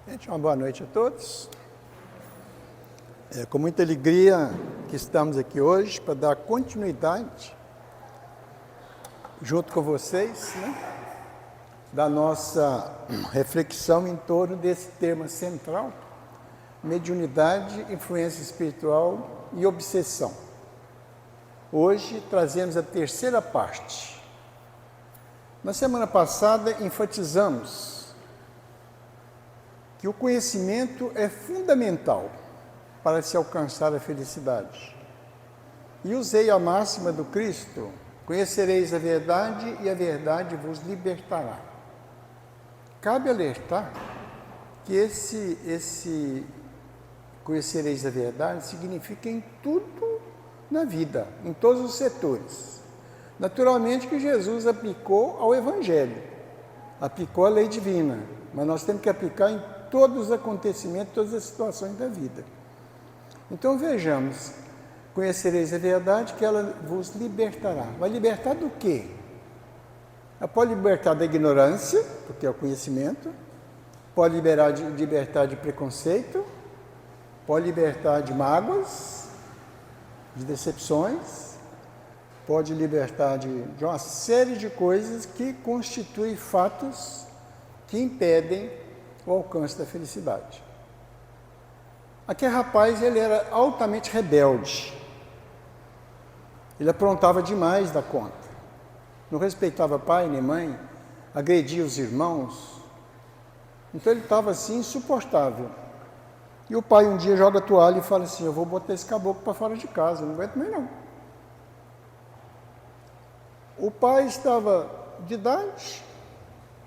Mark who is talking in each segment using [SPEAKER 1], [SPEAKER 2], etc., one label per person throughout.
[SPEAKER 1] Gente, uma boa noite a todos. É com muita alegria que estamos aqui hoje para dar continuidade, junto com vocês, da nossa reflexão em torno desse tema central: mediunidade, influência espiritual e obsessão. Hoje trazemos a terceira parte. Na semana passada enfatizamos que o conhecimento é fundamental para se alcançar a felicidade. E usei a máxima do Cristo: conhecereis a verdade e a verdade vos libertará. Cabe alertar que esse conhecereis a verdade significa em tudo na vida, em todos os setores. Naturalmente que Jesus aplicou ao Evangelho, aplicou a lei divina, mas nós temos que aplicar em todos os acontecimentos, todas as situações da vida. Então vejamos: conhecereis a verdade que ela vos libertará. Vai libertar do quê? Ela pode libertar da ignorância, porque é o conhecimento, pode libertar de preconceito, pode libertar de mágoas, de decepções, pode libertar de uma série de coisas que constituem fatos que impedem o alcance da felicidade. Aquele rapaz, ele era altamente rebelde. Ele aprontava demais da conta. Não respeitava pai nem mãe, agredia os irmãos. Então ele estava assim, insuportável. E o pai um dia joga a toalha e fala assim: eu vou botar esse caboclo para fora de casa, não aguento mais não. O pai estava de idade,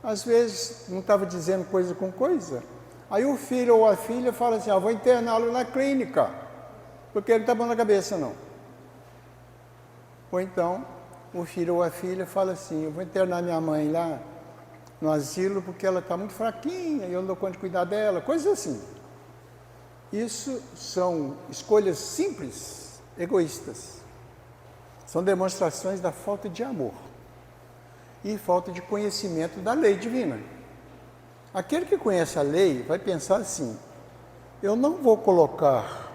[SPEAKER 1] às vezes não estava dizendo coisa com coisa. Aí o filho ou a filha fala assim: vou interná-lo na clínica, porque ele não está bom na cabeça não. Ou então o filho ou a filha fala assim: eu vou internar minha mãe lá no asilo porque ela está muito fraquinha e eu não dou conta de cuidar dela, coisas assim. Isso são escolhas simples, egoístas. São demonstrações da falta de amor e falta de conhecimento da lei divina. Aquele que conhece a lei vai pensar assim: eu não vou colocar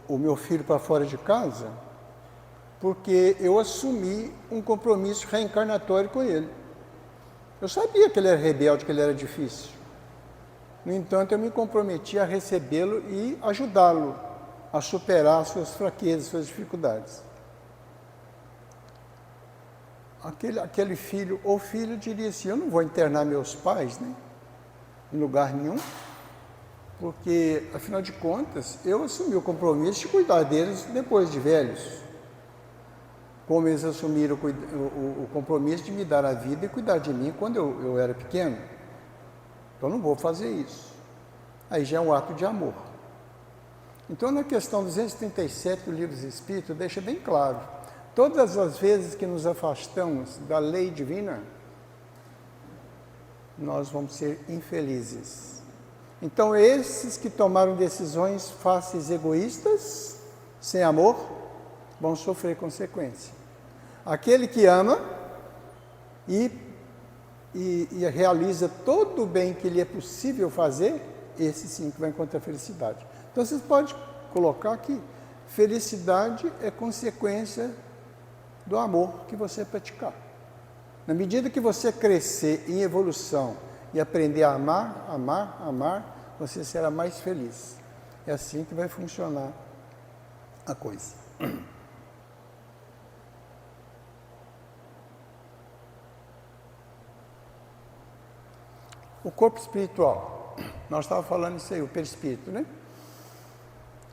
[SPEAKER 1] o meu filho para fora de casa porque eu assumi um compromisso reencarnatório com ele. Eu sabia que ele era rebelde, que ele era difícil. No entanto, eu me comprometi a recebê-lo e ajudá-lo a superar suas fraquezas, suas dificuldades. Aquele filho ou filha diria assim: eu não vou internar meus pais, em lugar nenhum, porque, afinal de contas, eu assumi o compromisso de cuidar deles depois de velhos, como eles assumiram o compromisso de me dar a vida e cuidar de mim quando eu era pequeno. Então, não vou fazer isso. Aí já é um ato de amor. Então, na questão 237 do Livro dos Espíritos, deixa bem claro: todas as vezes que nos afastamos da lei divina, nós vamos ser infelizes. Então, esses que tomaram decisões fáceis, egoístas, sem amor, vão sofrer consequência. Aquele que ama e realiza todo o bem que lhe é possível fazer, esse sim que vai encontrar felicidade. Então, vocês podem colocar que felicidade é consequência do amor que você praticar. Na medida que você crescer em evolução e aprender a amar, você será mais feliz. É assim que vai funcionar a coisa. O corpo espiritual, nós estávamos falando isso aí, o perispírito,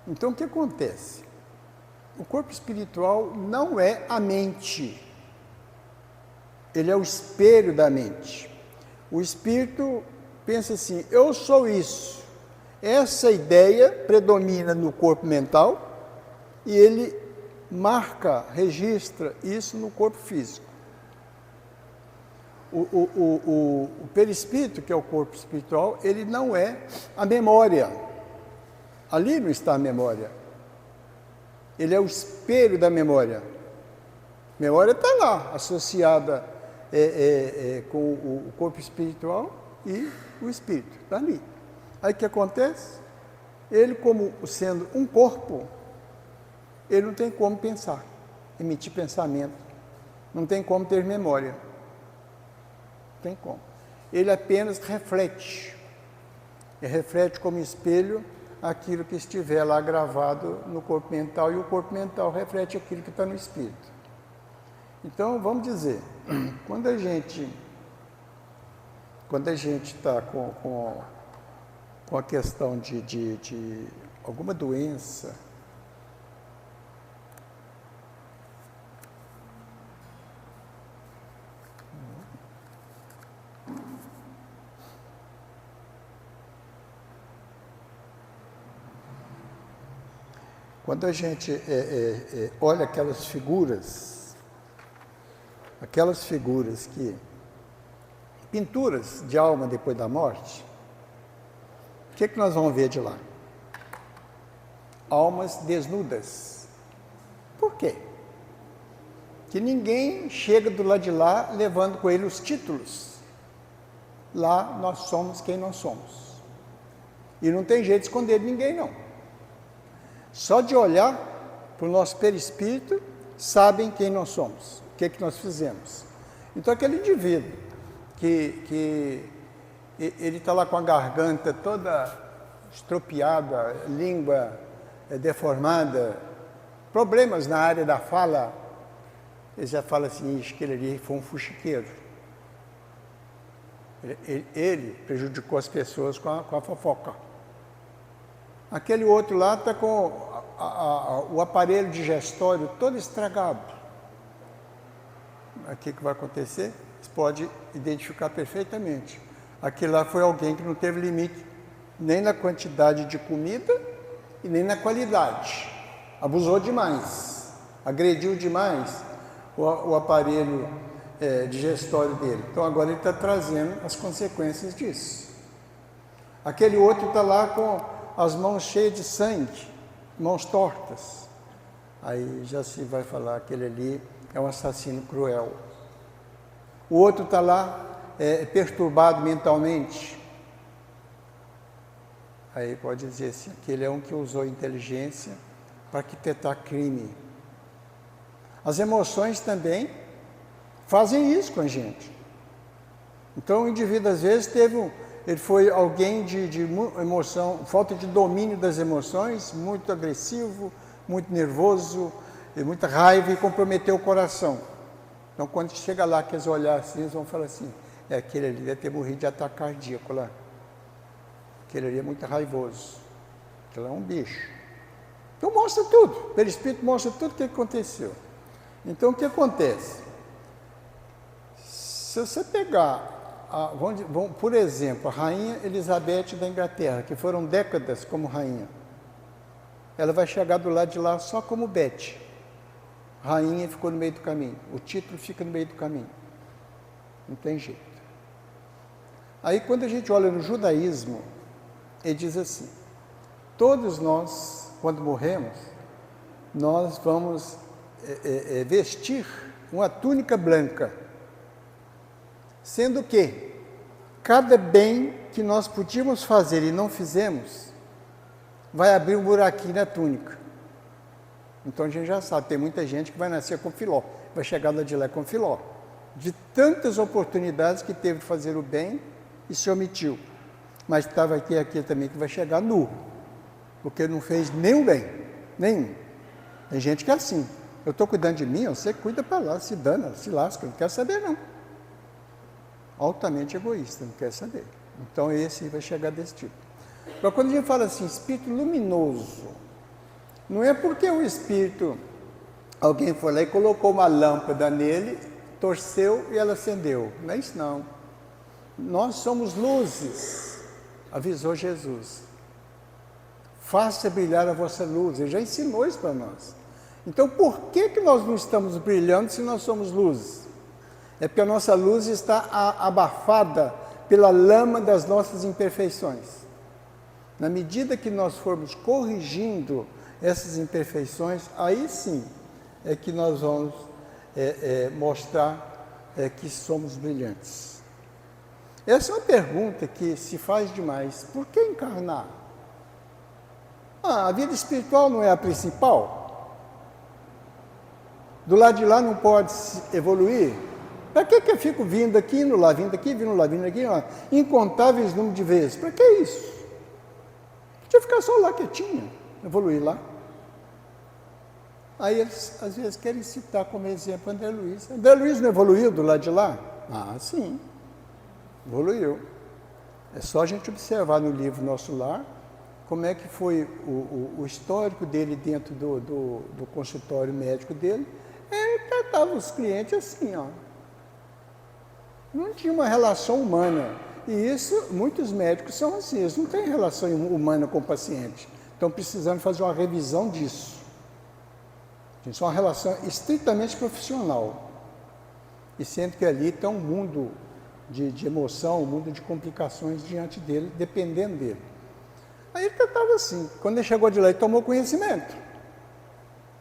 [SPEAKER 1] Então, o que acontece? O corpo espiritual não é a mente, ele é o espelho da mente. O espírito pensa assim: eu sou isso. Essa ideia predomina no corpo mental e ele marca, registra isso no corpo físico. O perispírito, que é o corpo espiritual, ele não é a memória. Ali não está a memória. Ele é o espelho da memória. A memória está lá, associada com o corpo espiritual e o espírito, está ali. Aí o que acontece? Ele, como sendo um corpo, ele não tem como pensar, emitir pensamento, não tem como ter memória, não tem como. Ele apenas reflete, e reflete como espelho aquilo que estiver lá gravado no corpo mental, e o corpo mental reflete aquilo que está no espírito. Então, vamos dizer, quando a gente está com a questão de alguma doença, quando a gente olha aquelas figuras que, pinturas de alma depois da morte, o que nós vamos ver de lá? Almas desnudas. Por quê? Que ninguém chega do lado de lá levando com ele os títulos. Lá nós somos quem nós somos. E não tem jeito de esconder de ninguém, não. Só de olhar para o nosso perispírito, sabem quem nós somos, o que nós fizemos. Então aquele indivíduo que ele está lá com a garganta toda estropiada, língua deformada, problemas na área da fala, ele já fala assim, que ele ali foi um fuxiqueiro. Ele prejudicou as pessoas com a fofoca. Aquele outro lá está com o aparelho digestório todo estragado. O que vai acontecer? Você pode identificar perfeitamente. Aquele lá foi alguém que não teve limite nem na quantidade de comida e nem na qualidade. Abusou demais, agrediu demais o aparelho digestório dele. Então agora ele está trazendo as consequências disso. Aquele outro está lá com as mãos cheias de sangue, mãos tortas. Aí já se vai falar que aquele ali é um assassino cruel. O outro está lá perturbado mentalmente. Aí pode dizer assim, aquele é um que usou inteligência para arquitetar crime. As emoções também fazem isso com a gente. Então o indivíduo às vezes ele foi alguém de emoção, falta de domínio das emoções, muito agressivo, muito nervoso, e muita raiva, e comprometeu o coração. Então quando chega lá, que eles olhar assim, eles vão falar assim, aquele ali deve ter morrido de ataque cardíaco lá. Aquele ali é muito raivoso. Aquele é um bicho. Então mostra tudo, o perispírito mostra tudo o que aconteceu. Então o que acontece? Se você pegar, por exemplo, a rainha Elizabeth da Inglaterra, que foram décadas como rainha, ela vai chegar do lado de lá só como Beth. Rainha ficou no meio do caminho, o título fica no meio do caminho. Não tem jeito. Aí quando a gente olha no judaísmo, ele diz assim, todos nós, quando morremos, nós vamos vestir uma túnica branca, sendo que cada bem que nós podíamos fazer e não fizemos, vai abrir um buraquinho na túnica. Então a gente já sabe, tem muita gente que vai nascer com filó, vai chegar lá de lá com filó, de tantas oportunidades que teve de fazer o bem e se omitiu. Mas estava aqui também que vai chegar nu, porque não fez nenhum bem, nenhum. Tem gente que é assim, eu estou cuidando de mim, você cuida para lá, se dana, se lasca, não quer saber não. Altamente egoísta, não quer saber. Então esse vai chegar desse tipo. Mas quando a gente fala assim, espírito luminoso, não é porque o espírito, alguém foi lá e colocou uma lâmpada nele, torceu e ela acendeu. Não é isso não. Nós somos luzes, avisou Jesus. Faça brilhar a vossa luz, ele já ensinou isso para nós. Então por que nós não estamos brilhando se nós somos luzes? É porque a nossa luz está abafada pela lama das nossas imperfeições. Na medida que nós formos corrigindo essas imperfeições, aí sim é que nós vamos mostrar que somos brilhantes. Essa é uma pergunta que se faz demais. Por que encarnar? A vida espiritual não é a principal? Do lado de lá não pode evoluir? Para que eu fico vindo aqui, indo lá, vindo aqui, vindo lá, vindo aqui, indo lá, incontáveis números de vezes? Para que isso? Deixa eu ficar só lá quietinho, evoluir lá. Aí eles, às vezes, querem citar como exemplo André Luiz. André Luiz não evoluiu do lado de lá? Ah, sim, evoluiu. É só a gente observar no livro Nosso Lar como é que foi o histórico dele dentro do consultório médico dele. Ele tratava os clientes assim, ó. Não tinha uma relação humana. E isso, muitos médicos são assim, eles não têm relação humana com o paciente. Estão precisando fazer uma revisão disso. Isso é uma relação estritamente profissional. E sendo que ali está um mundo de emoção, um mundo de complicações diante dele, dependendo dele. Aí ele estava assim, quando ele chegou de lá, ele tomou conhecimento.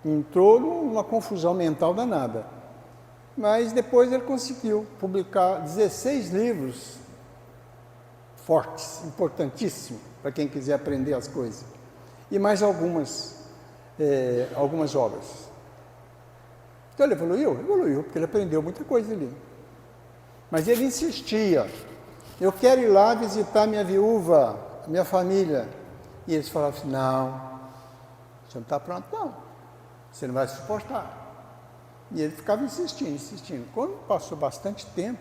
[SPEAKER 1] Entrou numa confusão mental danada. Mas depois ele conseguiu publicar 16 livros fortes, importantíssimos, para quem quiser aprender as coisas. E mais algumas obras. Então ele evoluiu? Evoluiu, porque ele aprendeu muita coisa ali. Mas ele insistia, eu quero ir lá visitar minha viúva, minha família. E eles falavam assim, não, você não está pronto não, você não vai suportar. E ele ficava insistindo, insistindo. Quando passou bastante tempo,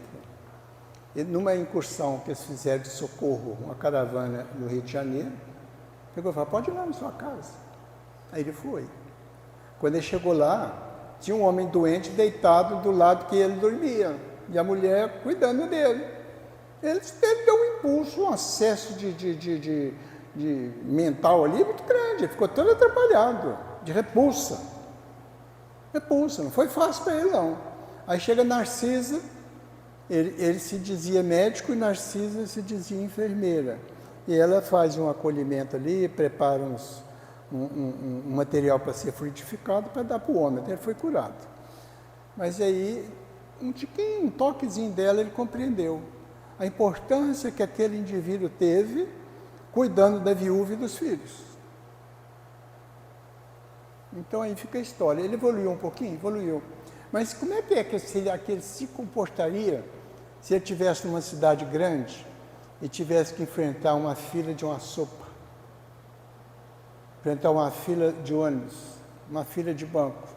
[SPEAKER 1] numa incursão que eles fizeram de socorro, uma caravana no Rio de Janeiro, pegou e falou, pode ir lá na sua casa. Aí ele foi. Quando ele chegou lá, tinha um homem doente deitado do lado que ele dormia, e a mulher cuidando dele. Ele deu um impulso, um acesso de mental ali muito grande, ele ficou todo atrapalhado, de repulsa. Repulsa, não foi fácil para ele não. Aí chega Narcisa, ele se dizia médico e Narcisa se dizia enfermeira. E ela faz um acolhimento ali, prepara um material para ser frutificado para dar para o homem, até ele foi curado. Mas aí, um toquezinho dela, ele compreendeu a importância que aquele indivíduo teve cuidando da viúva e dos filhos. Então aí fica a história. Ele evoluiu um pouquinho? Evoluiu. Mas como é que ele se comportaria se ele estivesse numa cidade grande e tivesse que enfrentar uma fila de uma sopa, enfrentar uma fila de ônibus, uma fila de banco,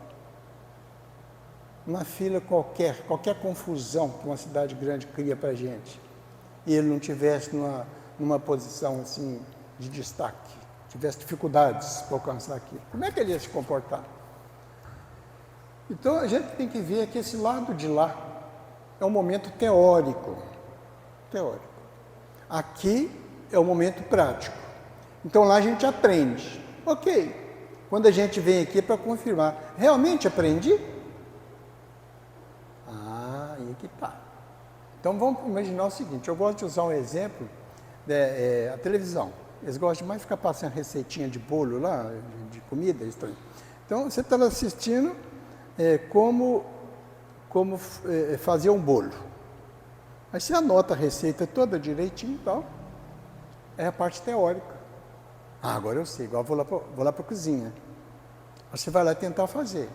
[SPEAKER 1] uma fila qualquer confusão que uma cidade grande cria para a gente, e ele não tivesse numa posição assim de destaque, tivesse dificuldades para alcançar aquilo, como é que ele ia se comportar? Então a gente tem que ver que esse lado de lá é um momento teórico. Aqui é o momento prático. Então lá a gente aprende. Ok, quando a gente vem aqui para confirmar, realmente aprendi? Ah, aí que tá. Então vamos imaginar o seguinte, eu gosto de usar um exemplo, a televisão. Eles gostam mais de ficar passando receitinha de bolo lá, de comida. Então você está assistindo como fazer um bolo. Aí você anota a receita toda direitinho e tal. É a parte teórica. Ah, agora eu sei, agora vou lá para a cozinha. Você vai lá tentar fazer.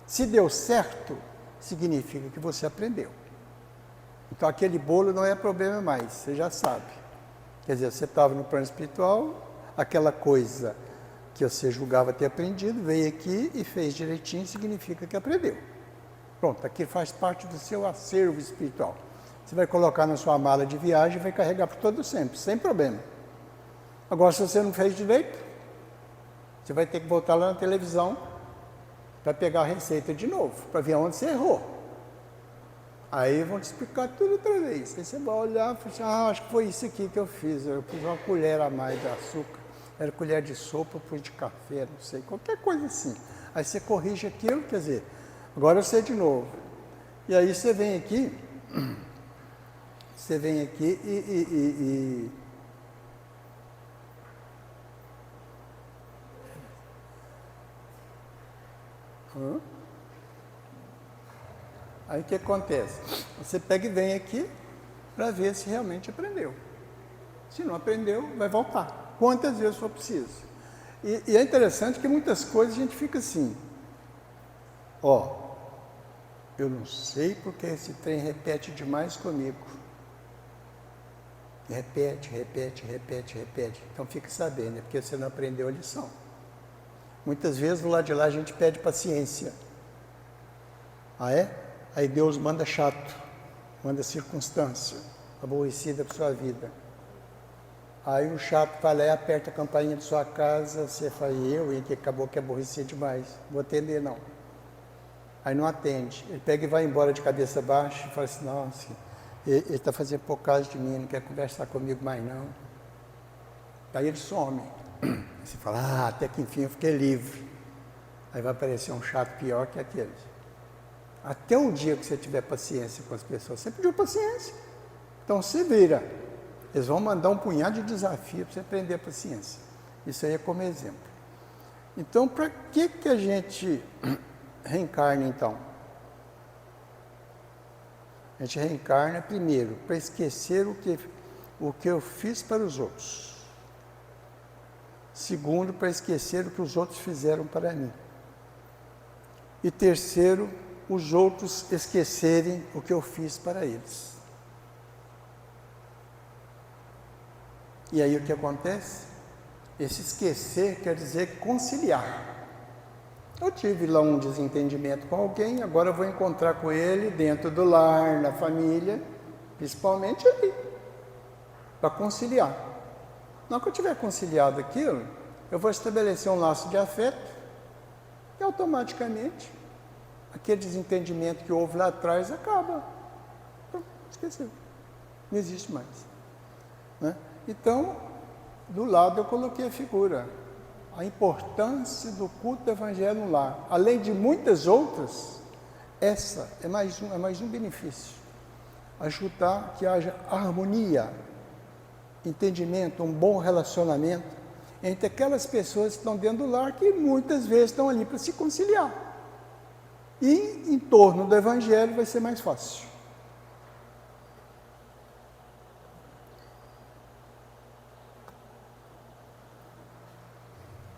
[SPEAKER 1] Se deu certo, significa que você aprendeu. Então aquele bolo não é problema mais, você já sabe. Quer dizer, você estava no plano espiritual, aquela coisa que você julgava ter aprendido, veio aqui e fez direitinho, significa que aprendeu. Pronto, aqui faz parte do seu acervo espiritual. Você vai colocar na sua mala de viagem e vai carregar por todo sempre, sem problema. Agora, se você não fez direito, você vai ter que voltar lá na televisão para pegar a receita de novo, para ver onde você errou. Aí vão te explicar tudo outra vez. Aí você vai olhar e falar assim, acho que foi isso aqui que eu fiz. Eu pus uma colher a mais de açúcar, era colher de sopa, eu pus de café, não sei, qualquer coisa assim. Aí você corrige aquilo, quer dizer, agora eu sei de novo. E aí você vem aqui e aí o que acontece? Você pega e vem aqui para ver se realmente aprendeu. Se não aprendeu, vai voltar, quantas vezes for preciso. E é interessante que muitas coisas a gente fica assim, eu não sei porque esse trem repete demais comigo. Repete. Então fique sabendo, é porque você não aprendeu a lição. Muitas vezes do lado de lá a gente pede paciência. Ah é? Aí Deus manda chato, manda circunstância aborrecida para sua vida. Aí o chato vai lá e aperta a campainha de sua casa, você fala, e que acabou que aborrecia demais, vou atender não. Aí não atende, ele pega e vai embora de cabeça baixa e fala assim, nossa, ele está fazendo pouco caso de mim, não quer conversar comigo mais não. Aí ele some. Você fala, até que enfim eu fiquei livre. Aí vai aparecer um chato pior que aquele. Até o dia que você tiver paciência com as pessoas, você pediu paciência. Então se vira. Eles vão mandar um punhado de desafio para você aprender a paciência. Isso aí é como exemplo. Então, para que a gente reencarna então? A gente reencarna primeiro para esquecer o que eu fiz para os outros. Segundo, para esquecer o que os outros fizeram para mim. E terceiro, os outros esquecerem o que eu fiz para eles. E aí o que acontece? Esse esquecer quer dizer conciliar. Eu tive lá um desentendimento com alguém, agora eu vou encontrar com ele dentro do lar, na família, principalmente ali, para conciliar. Na hora que eu tiver conciliado aquilo, eu vou estabelecer um laço de afeto e automaticamente aquele desentendimento que houve lá atrás acaba. Esqueceu. Não existe mais. Né? Então, do lado eu coloquei a figura. A importância do culto do Evangelho no lar. Além de muitas outras, essa é mais um benefício. Ajudar que haja harmonia, entendimento, um bom relacionamento entre aquelas pessoas que estão dentro do lar, que muitas vezes estão ali para se conciliar. E em torno do Evangelho vai ser mais fácil.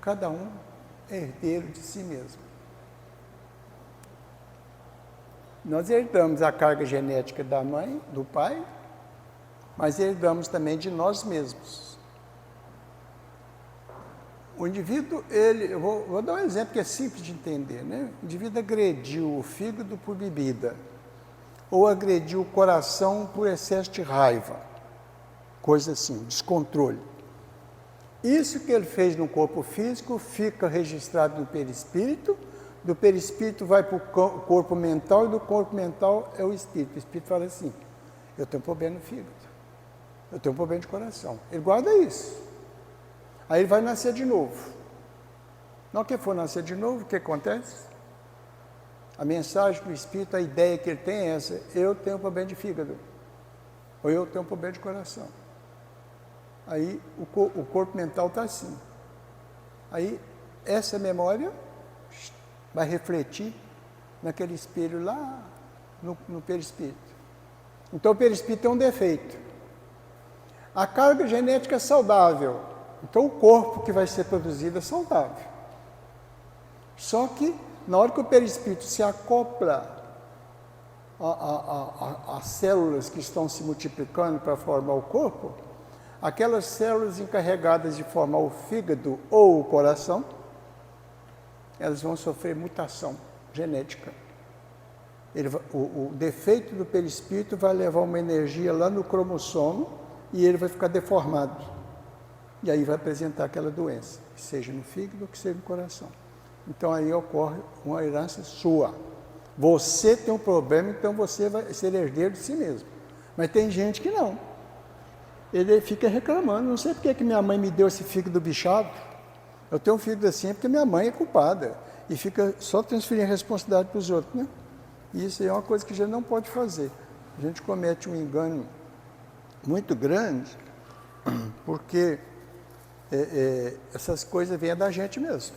[SPEAKER 1] Cada um é herdeiro de si mesmo. Nós herdamos a carga genética da mãe, do pai, mas herdamos também de nós mesmos. O indivíduo, eu vou dar um exemplo que é simples de entender, né? O indivíduo agrediu o fígado por bebida, ou agrediu o coração por excesso de raiva, coisa assim, descontrole. Isso que ele fez no corpo físico fica registrado no perispírito, do perispírito vai para o corpo mental, e do corpo mental é o espírito. O espírito fala assim, eu tenho um problema no fígado, eu tenho um problema de coração. Ele guarda isso. Aí ele vai nascer de novo. Na hora que ele for nascer de novo, o que acontece? A mensagem do espírito, a ideia que ele tem é essa, eu tenho um problema de fígado, ou eu tenho um problema de coração. Aí o corpo mental está assim. Aí essa memória vai refletir naquele espelho lá no perispírito. Então o perispírito tem um defeito. A carga genética é saudável. Então o corpo que vai ser produzido é saudável. Só que na hora que o perispírito se acopla às células que estão se multiplicando para formar o corpo, aquelas células encarregadas de formar o fígado ou o coração, elas vão sofrer mutação genética. O defeito do perispírito vai levar uma energia lá no cromossomo e ele vai ficar deformado. E aí vai apresentar aquela doença, que seja no fígado ou que seja no coração. Então aí ocorre uma herança sua. Você tem um problema, então você vai ser herdeiro de si mesmo. Mas tem gente que não. Ele fica reclamando, não sei porque que minha mãe me deu esse fígado bichado. Eu tenho um fígado assim porque minha mãe é culpada. E fica só transferindo a responsabilidade para os outros, né? E isso é uma coisa que a gente não pode fazer. A gente comete um engano muito grande, porque essas coisas vêm da gente mesmo.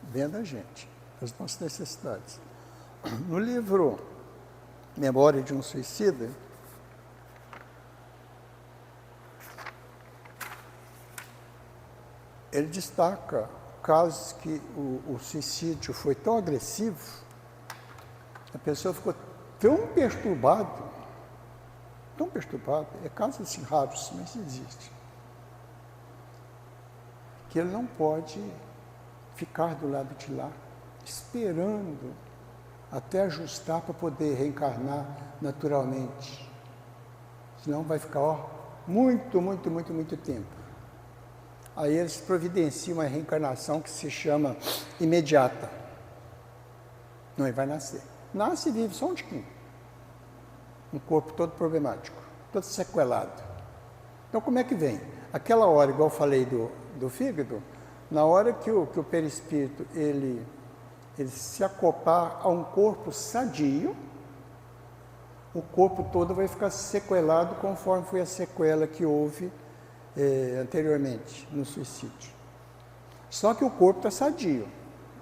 [SPEAKER 1] Vêm da gente, das nossas necessidades. No livro Memória de um Suicida, ele destaca casos que o suicídio foi tão agressivo, a pessoa ficou tão perturbada, é casos assim raros, mas existe, que ele não pode ficar do lado de lá, esperando até ajustar para poder reencarnar naturalmente. Senão vai ficar muito tempo. Aí eles providenciam uma reencarnação que se chama imediata. Não, ele vai nascer. Nasce e vive só um tiquinho. Um corpo todo problemático, todo sequelado. Então como é que vem? Aquela hora, igual eu falei do fígado, na hora que o perispírito ele se acoplar a um corpo sadio, o corpo todo vai ficar sequelado conforme foi a sequela que houve anteriormente no suicídio. Só que o corpo está sadio.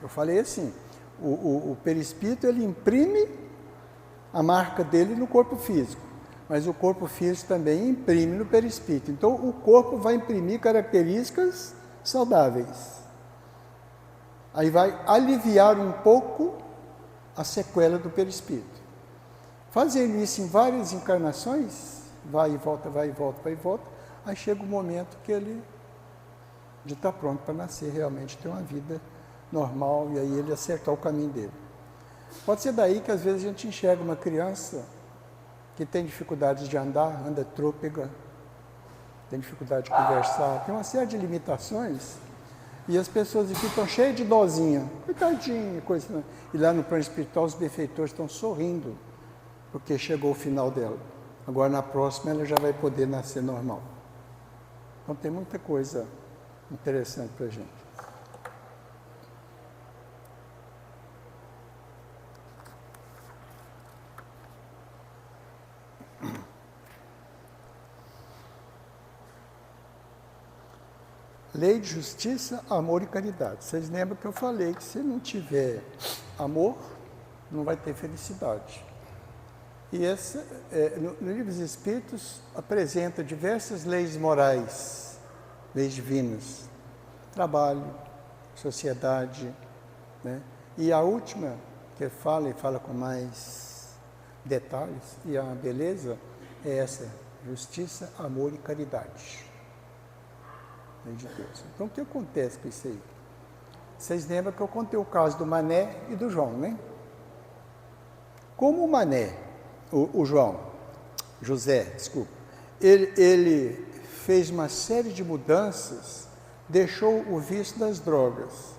[SPEAKER 1] Eu falei assim, o perispírito ele imprime a marca dele no corpo físico, mas o corpo físico também imprime no perispírito. Então o corpo vai imprimir características saudáveis. Aí vai aliviar um pouco a sequela do perispírito. Fazendo isso em várias encarnações, vai e volta, aí chega o momento que ele já está pronto para nascer, realmente ter uma vida normal, e aí ele acertar o caminho dele. Pode ser daí que às vezes a gente enxerga uma criança que tem dificuldade de andar, anda trôpega, tem dificuldade de conversar, tem uma série de limitações. E as pessoas aqui estão cheias de dozinha, coitadinha, coisa. Né? E lá no plano espiritual os benfeitores estão sorrindo, porque chegou o final dela. Agora na próxima ela já vai poder nascer normal. Então tem muita coisa interessante para a gente. Lei de justiça, amor e caridade. Vocês lembram que eu falei que se não tiver amor, não vai ter felicidade. E essa, no Livro dos Espíritos, apresenta diversas leis morais, leis divinas. Trabalho, sociedade, né? E a última, que fala e fala com mais detalhes, e a beleza, é essa, justiça, amor e caridade. De Deus. Então, o que acontece com isso aí? Vocês lembram que eu contei o caso do Mané e do João, né? Como o Mané, o José, desculpa, ele fez uma série de mudanças, deixou o vício das drogas,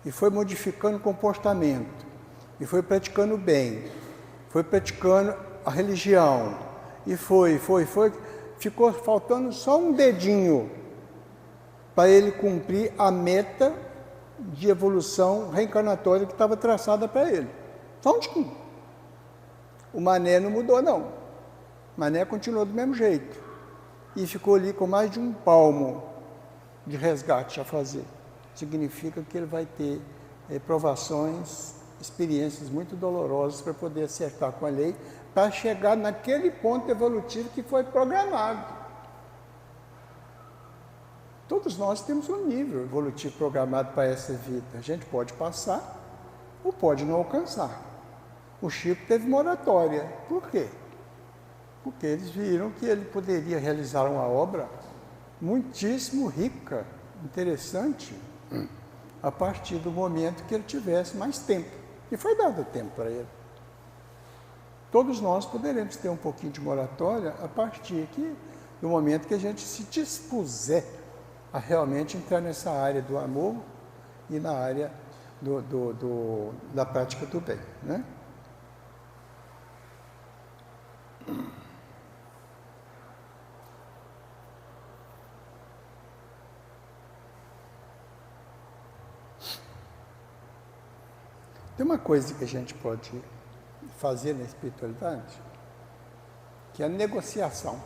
[SPEAKER 1] e foi modificando o comportamento, e foi praticando o bem, foi praticando a religião, e ficou faltando só um dedinho para ele cumprir a meta de evolução reencarnatória que estava traçada para ele. Só um tiquinho. O Mané não mudou, não. O Mané continuou do mesmo jeito. E ficou ali com mais de um palmo de resgate a fazer. Significa que ele vai ter provações, experiências muito dolorosas para poder acertar com a lei, para chegar naquele ponto evolutivo que foi programado. Todos nós temos um nível evolutivo programado para essa vida. A gente pode passar ou pode não alcançar. O Chico teve moratória. Por quê? Porque eles viram que ele poderia realizar uma obra muitíssimo rica, interessante, a partir do momento que ele tivesse mais tempo. E foi dado tempo para ele. Todos nós poderemos ter um pouquinho de moratória a partir do momento que a gente se dispuser a realmente entrar nessa área do amor e na área da prática do bem, né? Tem uma coisa que a gente pode fazer na espiritualidade, que é a negociação.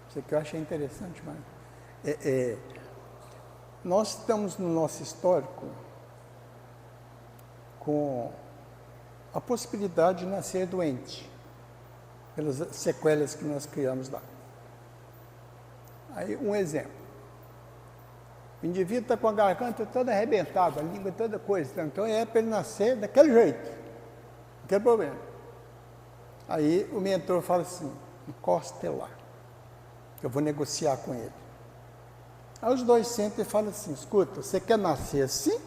[SPEAKER 1] Isso aqui eu achei interessante, mas nós estamos no nosso histórico com a possibilidade de nascer doente, pelas sequelas que nós criamos lá. Aí, um exemplo. O indivíduo está com a garganta toda arrebentada, a língua toda coisa. Então é para ele nascer daquele jeito. Não tem problema. Aí o mentor fala assim, encosta lá. Eu vou negociar com ele. Aí os dois sentam e falam assim, escuta, você quer nascer assim?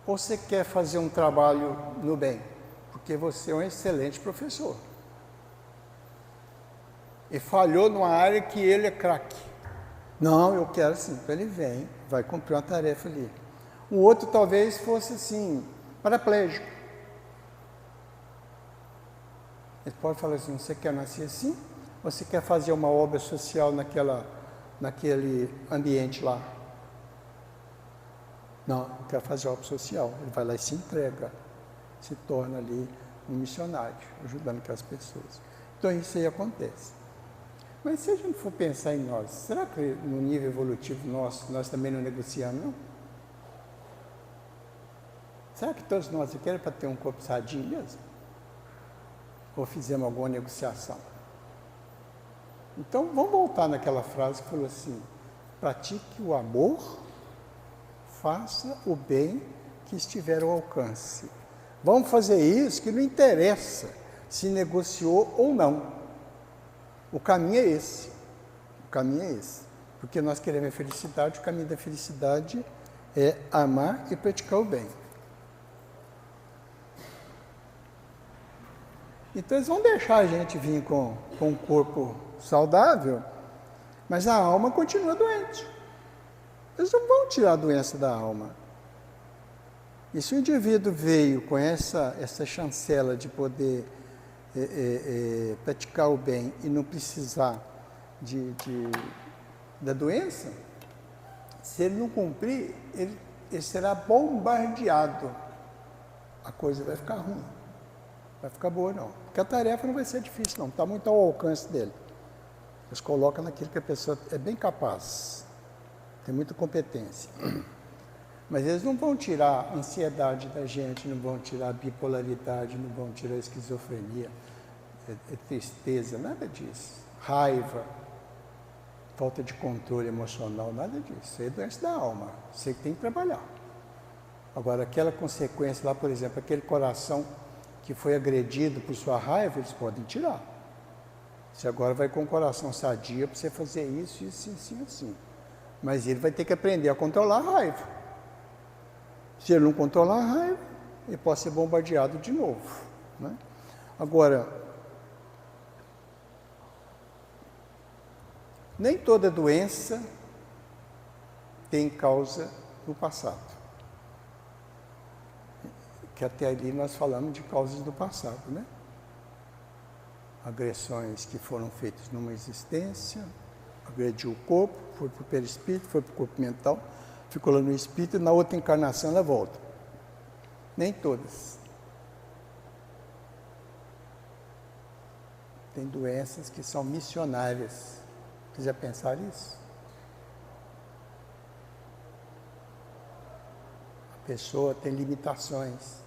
[SPEAKER 1] Ou você quer fazer um trabalho no bem? Porque você é um excelente professor. E falhou numa área que ele é craque. Não, eu quero assim. Então ele vem, vai cumprir uma tarefa ali. O outro talvez fosse assim, paraplégico. Ele pode falar assim, você quer nascer assim? Ou você quer fazer uma obra social naquele ambiente lá? Não, eu quero fazer obra social. Ele vai lá e se entrega, se torna ali um missionário, ajudando aquelas pessoas. Então isso aí acontece. Mas se a gente for pensar em nós, será que no nível evolutivo nosso, nós também não negociamos, não? Será que todos nós aqui era para ter um corpo sadio mesmo? Ou fizemos alguma negociação? Então, vamos voltar naquela frase que falou assim, pratique o amor, faça o bem que estiver ao alcance. Vamos fazer isso que não interessa se negociou ou não. O caminho é esse. O caminho é esse. Porque nós queremos a felicidade, o caminho da felicidade é amar e praticar o bem. Então eles vão deixar a gente vir com um corpo saudável, mas a alma continua doente. Eles não vão tirar a doença da alma. E se o indivíduo veio com essa chancela de poder praticar o bem e não precisar da doença, se ele não cumprir, ele será bombardeado. A coisa vai ficar ruim. Vai ficar boa não. Porque a tarefa não vai ser difícil não, está muito ao alcance dele. Eles colocam naquilo que a pessoa é bem capaz, tem muita competência. Mas eles não vão tirar a ansiedade da gente, não vão tirar a bipolaridade, não vão tirar a esquizofrenia, tristeza, nada disso. Raiva, falta de controle emocional, nada disso. Isso é doença da alma, você tem que trabalhar. Agora, aquela consequência lá, por exemplo, aquele coração que foi agredido por sua raiva, eles podem tirar. Você agora vai com o coração sadio para você fazer isso, isso, assim, assim. Mas ele vai ter que aprender a controlar a raiva. Se ele não controlar a raiva, ele pode ser bombardeado de novo. Né? Agora, nem toda doença tem causa no passado. Que até ali nós falamos de causas do passado, né? Agressões que foram feitas numa existência, agrediu o corpo, foi para o perispírito, foi para o corpo mental, ficou lá no espírito e na outra encarnação ela volta. Nem todas. Tem doenças que são missionárias. Vocês já pensaram isso? A pessoa tem limitações,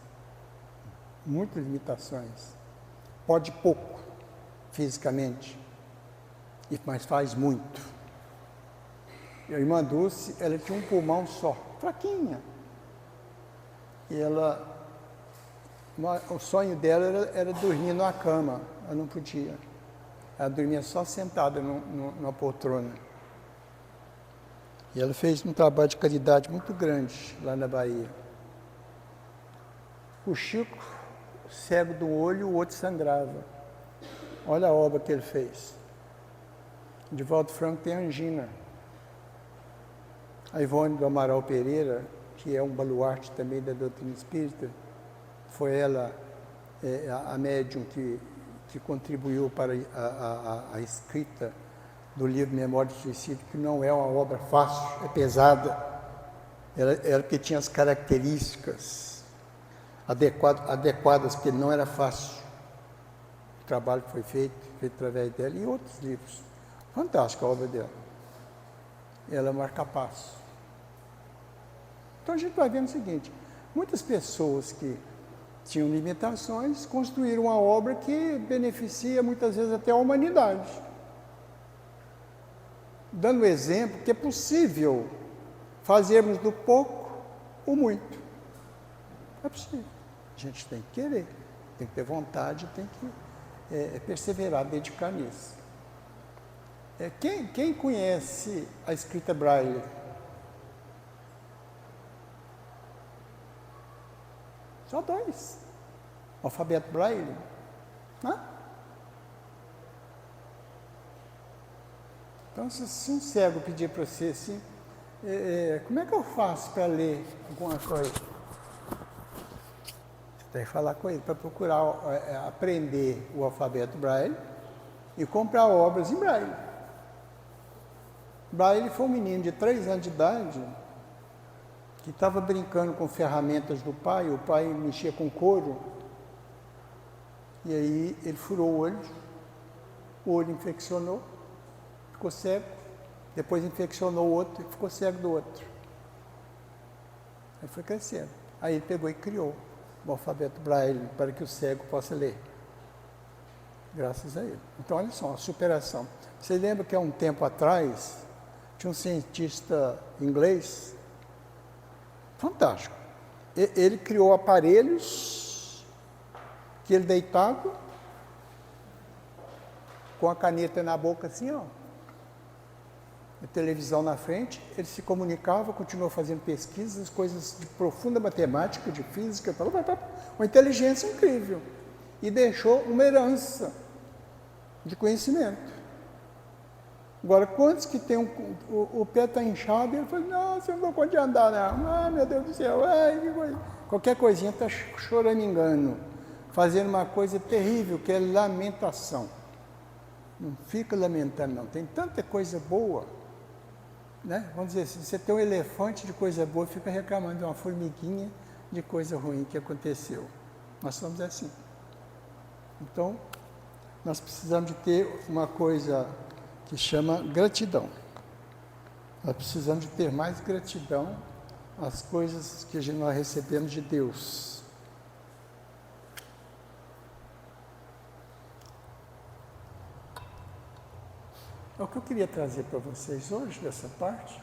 [SPEAKER 1] muitas limitações. Pode pouco, fisicamente, mas faz muito. E a irmã Dulce, ela tinha um pulmão só, fraquinha. E o sonho dela era dormir numa cama, ela não podia. Ela dormia só sentada numa poltrona. E ela fez um trabalho de caridade muito grande lá na Bahia. O Chico, cego do olho, o outro sangrava. Olha a obra que ele fez. Divaldo Franco tem angina. A Ivone do Amaral Pereira, que é um baluarte também da doutrina espírita, foi ela a médium que contribuiu para a escrita do livro Memória do Suicídio, que não é uma obra fácil, é pesada. Ela que tinha as características adequadas, porque não era fácil. O trabalho que foi feito através dela e outros livros. Fantástica a obra dela. Ela marca passo. Então a gente vai vendo o seguinte, muitas pessoas que tinham limitações construíram uma obra que beneficia muitas vezes até a humanidade. Dando exemplo que é possível fazermos do pouco o muito. É possível. A gente tem que querer, tem que ter vontade, tem que perseverar, dedicar nisso. Quem conhece a escrita Braille? Só 2. Alfabeto Braille. Né? Então, se um cego pedir para você assim, como é que eu faço para ler alguma coisa? Você tem que falar com ele para procurar aprender o alfabeto Braille e comprar obras em Braille. Braille foi um menino de 3 anos de idade que estava brincando com ferramentas do pai, o pai mexia com couro, e aí ele furou o olho infeccionou, ficou cego, depois infeccionou o outro e ficou cego do outro. Aí foi crescendo. Aí ele pegou e criou o alfabeto Braille para que o cego possa ler. Graças a ele. Então, olha só, a superação. Você lembra que há um tempo atrás, tinha um cientista inglês, fantástico. Ele criou aparelhos que ele deitava com a caneta na boca assim, ó. A televisão na frente, ele se comunicava, continuou fazendo pesquisas, coisas de profunda matemática, de física, uma inteligência incrível. E deixou uma herança de conhecimento. Agora, quantos que tem o pé está inchado e ele fala, não, você não dá conta de andar, não. Ai, meu Deus do céu, ai, que coisa. Qualquer coisinha está choramingando, fazendo uma coisa terrível, que é lamentação. Não fica lamentando, não. Tem tanta coisa boa, né? Vamos dizer assim, você tem um elefante de coisa boa, fica reclamando de uma formiguinha de coisa ruim que aconteceu. Nós somos assim. Então, nós precisamos de ter uma coisa que chama gratidão. Nós precisamos de ter mais gratidão às coisas que nós recebemos de Deus. É o que eu queria trazer para vocês hoje, dessa parte.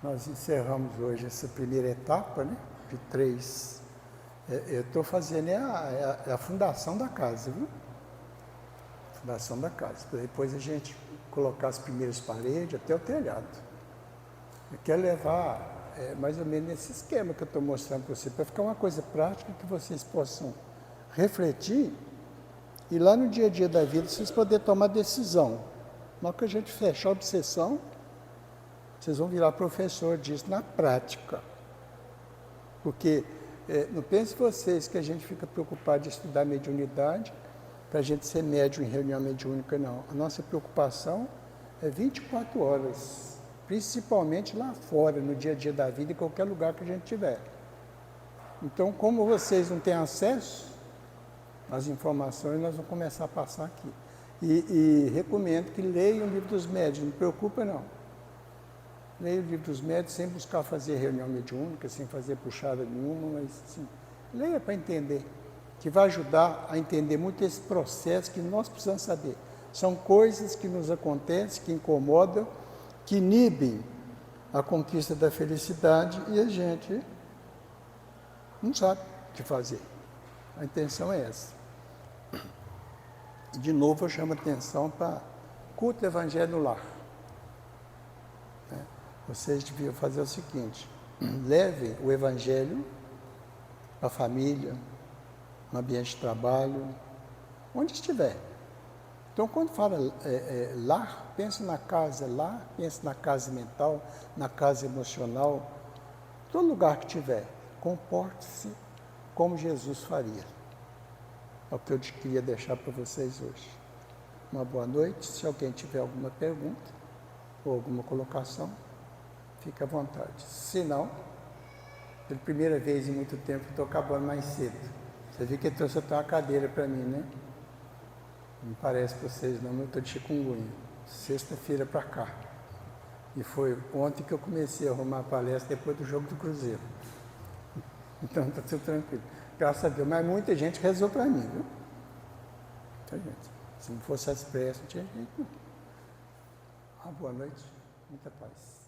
[SPEAKER 1] Nós encerramos hoje essa primeira etapa, né, de 3. Eu estou fazendo a fundação da casa, viu? Fundação da casa. Depois a gente colocar as primeiras paredes até o telhado. Eu quero levar mais ou menos nesse esquema que eu estou mostrando para vocês, para ficar uma coisa prática que vocês possam refletir e lá no dia a dia da vida vocês poderem tomar decisão. Na hora que a gente fechar a obsessão, vocês vão virar professor disso na prática. Porque não pense vocês que a gente fica preocupado de estudar mediunidade para a gente ser médium em reunião mediúnica, não. A nossa preocupação é 24 horas, principalmente lá fora, no dia a dia da vida, em qualquer lugar que a gente tiver. Então, como vocês não têm acesso às informações, nós vamos começar a passar aqui. E recomendo que leiam o livro dos médiuns, não preocupa não. Leia o livro dos médiuns sem buscar fazer reunião mediúnica, sem fazer puxada nenhuma, mas assim, leia para entender, que vai ajudar a entender muito esse processo que nós precisamos saber. São coisas que nos acontecem, que incomodam, que inibem a conquista da felicidade e a gente não sabe o que fazer. A intenção é essa. De novo, eu chamo a atenção para culto do evangelho no lar. Vocês deviam fazer o seguinte, levem o evangelho para a família, no ambiente de trabalho, onde estiver. Então, quando fala lar, pense na casa lar, pense na casa mental, na casa emocional, todo lugar que tiver, comporte-se como Jesus faria. É o que eu queria deixar para vocês hoje. Uma boa noite. Se alguém tiver alguma pergunta ou alguma colocação, fique à vontade. Se não, pela primeira vez em muito tempo, estou acabando mais cedo. Você viu que ele trouxe até uma cadeira para mim, né? Não parece para vocês não, mas eu estou de chikungunya. Sexta-feira para cá. E foi ontem que eu comecei a arrumar a palestra depois do jogo do Cruzeiro. Então está tudo tranquilo. Graças a Deus. Mas muita gente rezou para mim, viu? Muita gente. Se não fosse as pressas, não tinha jeito não. Uma boa noite. Muita paz.